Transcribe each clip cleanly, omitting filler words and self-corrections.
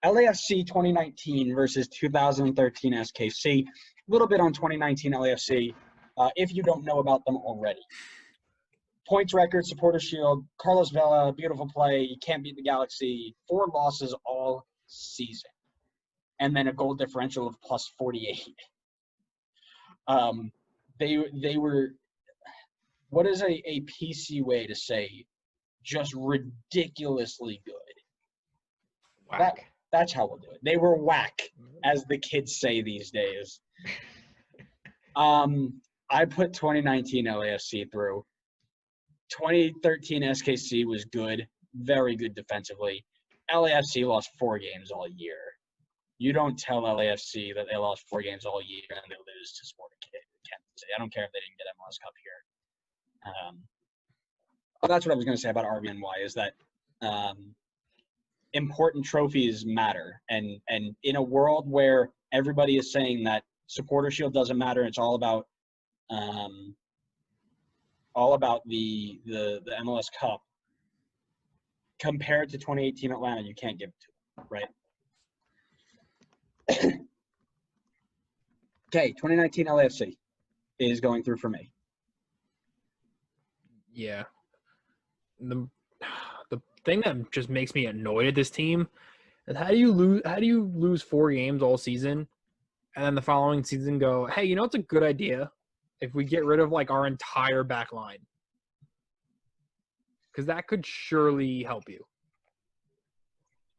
LAFC 2019 versus 2013 SKC. A little bit on 2019 LAFC, if you don't know about them already. Points record, supporter shield, Carlos Vela, beautiful play, you can't beat the Galaxy, 4 losses all season, and then a goal differential of plus 48. They were, what is a PC way to say, just ridiculously good. Whack. That's how we'll do it. They were whack, as the kids say these days. I put 2019 LAFC through. 2013 SKC was good, very good defensively. LAFC lost 4 games all year. You don't tell LAFC that they lost 4 games all year and they lose to Sporting Kansas. I don't care if they didn't get MLS Cup here. That's what I was going to say about RBNY is that important trophies matter. And in a world where everybody is saying that supporter shield doesn't matter, it's all about the MLS Cup. Compared to 2018 Atlanta, you can't give it to them, right? Okay, 2019 LAFC is going through for me. Yeah. The thing that just makes me annoyed at this team is how do you lose 4 games all season and then the following season go, hey, it's a good idea if we get rid of like our entire back line. Because that could surely help you.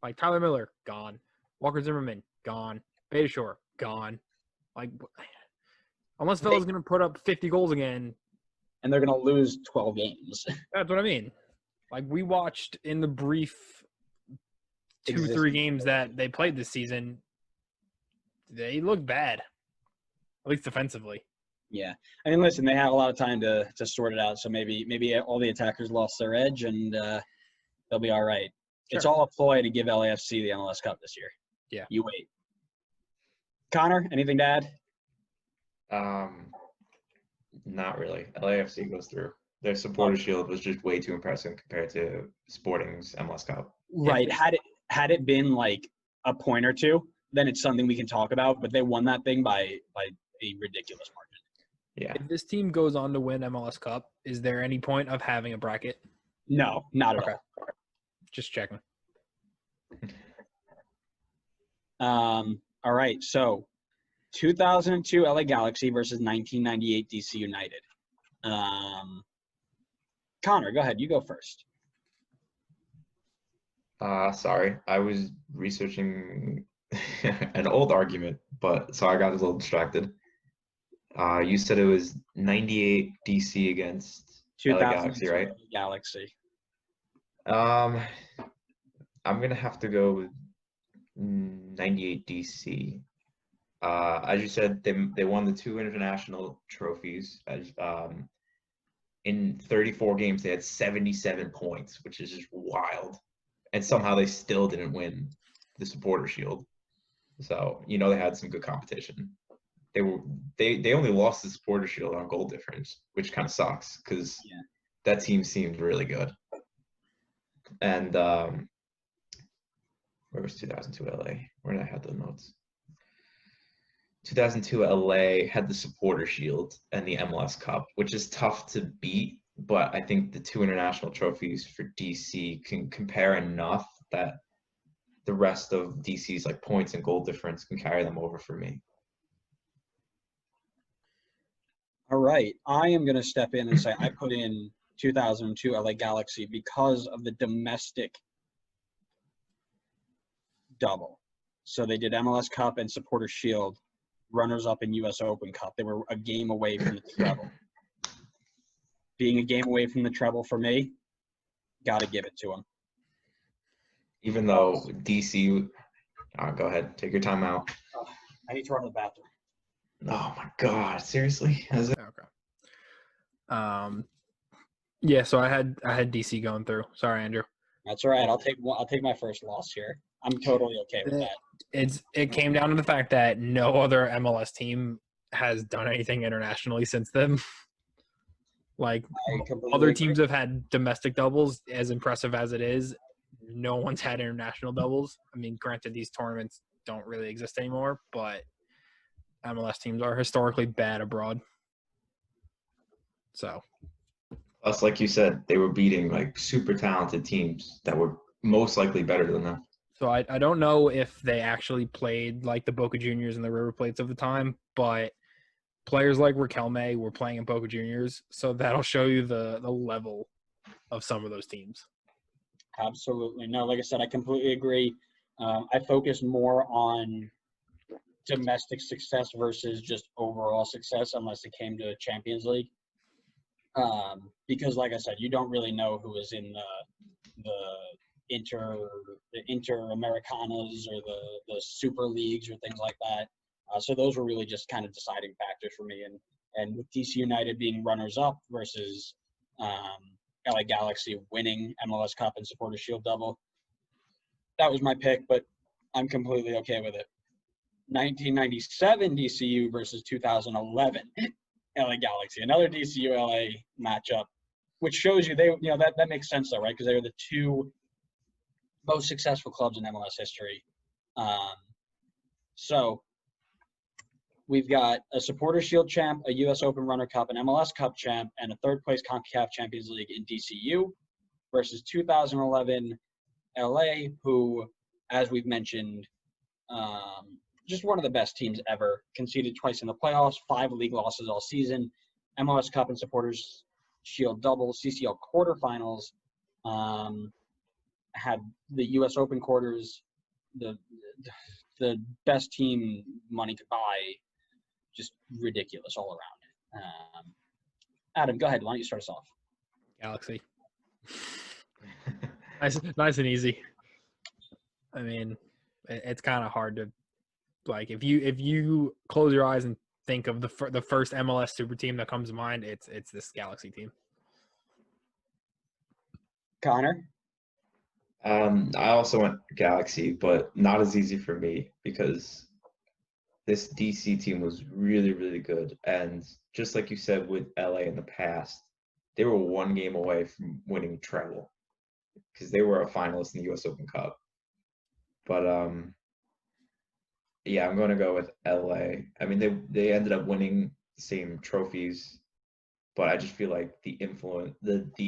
Like Tyler Miller, gone. Walker Zimmerman, gone. Beta Shore, gone. Like, unless Vela's going to put up 50 goals again. And they're going to lose 12 games. That's what I mean. Like, we watched in the brief 2-3 games that they played this season, they look bad. At least defensively. Yeah. I mean, listen, they have a lot of time to sort it out. So maybe all the attackers lost their edge and they'll be all right. Sure. It's all a ploy to give LAFC the MLS Cup this year. Yeah. You wait. Connor, anything to add? Not really. LAFC goes through. Their supporter shield was just way too impressive compared to Sporting's MLS Cup. Right. Had it been like a point or two, then it's something we can talk about. But they won that thing by a ridiculous margin. Yeah. If this team goes on to win MLS Cup, is there any point of having a bracket? No, not at all. Just checking. All right. So 2002 LA Galaxy versus 1998 DC United. Connor, go ahead. You go first. Sorry. I was researching an old argument, so I got a little distracted. You said it was 98 DC against LA Galaxy, right? Galaxy. I'm going to have to go with 98 DC. As you said, they won the 2 international trophies. In 34 games, they had 77 points, which is just wild. And somehow they still didn't win the supporter shield. So, they had some good competition. They only lost the supporter shield on goal difference, which kind of sucks because that team seemed really good. And where was 2002 LA? Where did I have the notes? 2002 LA had the supporter shield and the MLS Cup, which is tough to beat, but I think the 2 international trophies for DC can compare enough that the rest of DC's like points and goal difference can carry them over for me. All right. I am going to step in and say I put in 2002 LA Galaxy because of the domestic double. So they did MLS Cup and Supporter Shield, runners-up in U.S. Open Cup. They were a game away from the treble. Being a game away from the treble for me, got to give it to them. Even though DC go ahead, take your time out. I need to run to the bathroom. Oh my God! Seriously? Okay. Yeah. So I had DC going through. Sorry, Andrew. That's all right. I'll take my first loss here. I'm totally okay with that. It came down to the fact that no other MLS team has done anything internationally since then. Like other teams have had domestic doubles, as impressive as it is. no one's had international doubles. I mean, granted, these tournaments don't really exist anymore, but MLS teams are historically bad abroad. So, Plus, like you said, they were beating like super talented teams that were most likely better than them. so I don't know if they actually played like the Boca Juniors and the River Plates of the time, but players like Riquelme were playing in Boca Juniors, so that'll show you the level of some of those teams. Absolutely. No, like I said, I completely agree. I focus more on domestic success versus just overall success unless it came to Champions League. Because, like I said, you don't really know who is in the Inter Americanas or the Super Leagues or things like that. So those were really just kind of deciding factors for me. And with DC United being runners-up versus LA Galaxy winning MLS Cup and Supporters Shield double, that was my pick, but I'm completely okay with it. 1997 DCU versus 2011 LA Galaxy, another DCU LA matchup, which shows you that makes sense though, right? Because they were the two most successful clubs in MLS history. So we've got a Supporters Shield champ, a U.S. Open Runner-Cup, an MLS Cup champ, and a third-place CONCACAF Champions League in DCU versus 2011 LA, who, as we've mentioned, just one of the best teams ever. Conceded twice in the playoffs, 5 league losses all season, MLS Cup and Supporters Shield doubles, CCL quarterfinals, had the U.S. Open quarters, the best team money could buy, just ridiculous all around. Adam, go ahead. Why don't you start us off? Galaxy. Nice and easy. I mean, it's kind of hard to, like, if you close your eyes and think of the first MLS super team that comes to mind, it's this Galaxy team. Connor? I also went Galaxy, but not as easy for me because this DC team was really, really good. And just like you said with LA in the past, they were 1 game away from winning treble because they were a finalist in the U.S. Open Cup. But yeah, I'm going to go with LA. I mean, they ended up winning the same trophies, but I just feel like the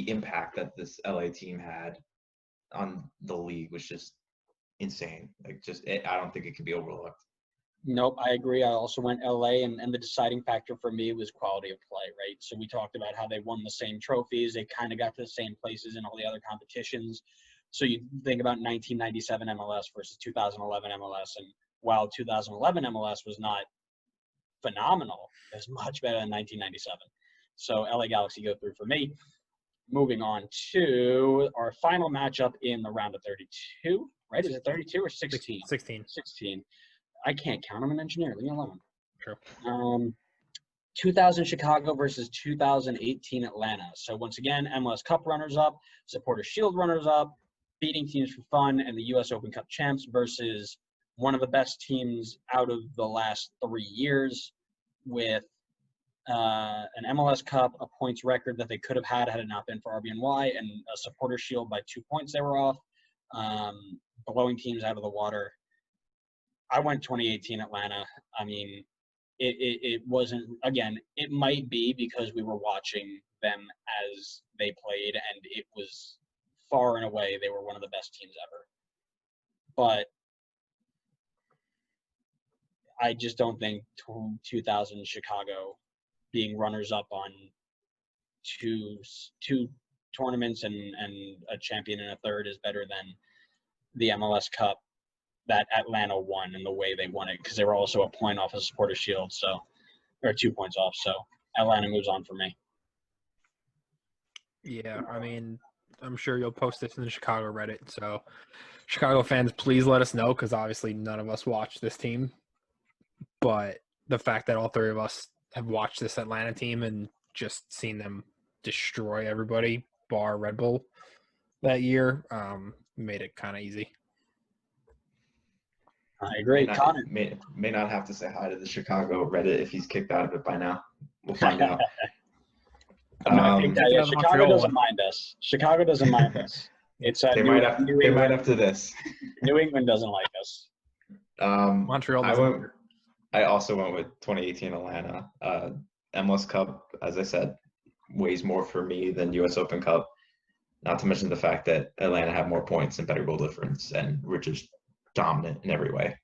impact that this LA team had on the league was just insane. Like, I don't think it could be overlooked. Nope, I agree. I also went LA, and the deciding factor for me was quality of play, right? So we talked about how they won the same trophies. They kind of got to the same places in all the other competitions. So you think about 1997 MLS versus 2011 MLS, and while 2011 MLS was not phenomenal, it was much better than 1997. So LA Galaxy go through for me. Moving on to our final matchup in the round of 32, right? Is it 32 or 16? 16. 16. I can't count. I'm an engineer. Leave me alone. True. 2000 Chicago versus 2018 Atlanta. So once again, MLS Cup runners-up, Supporters Shield runners-up, beating teams for fun, and the U.S. Open Cup champs versus one of the best teams out of the last 3 years with an MLS Cup, a points record that they could have had it not been for RBNY, and a Supporters Shield by 2 points they were off, blowing teams out of the water. I went 2018 Atlanta. I mean, it wasn't, again, it might be because we were watching them as they played, and it was far and away, they were one of the best teams ever. But I just don't think 2000 Chicago being runners-up on two tournaments and a champion and a third is better than the MLS Cup that Atlanta won and the way they won it, because they were also a point off of Supporters Shield, or 2 points off. So Atlanta moves on for me. Yeah, I mean, I'm sure you'll post this in the Chicago Reddit. So Chicago fans, please let us know, because obviously none of us watch this team. But the fact that all 3 of us have watched this Atlanta team and just seen them destroy everybody, bar Red Bull, that year, made it kind of easy. I agree. Connor May not have to say hi to the Chicago Reddit if he's kicked out of it by now. We'll find out. Chicago doesn't mind us. Chicago doesn't mind us. It's They might after this. New England doesn't like us. Montreal doesn't. I also went with 2018 Atlanta. MLS Cup, as I said, weighs more for me than US Open Cup. Not to mention the fact that Atlanta had more points and better goal difference and were just dominant in every way.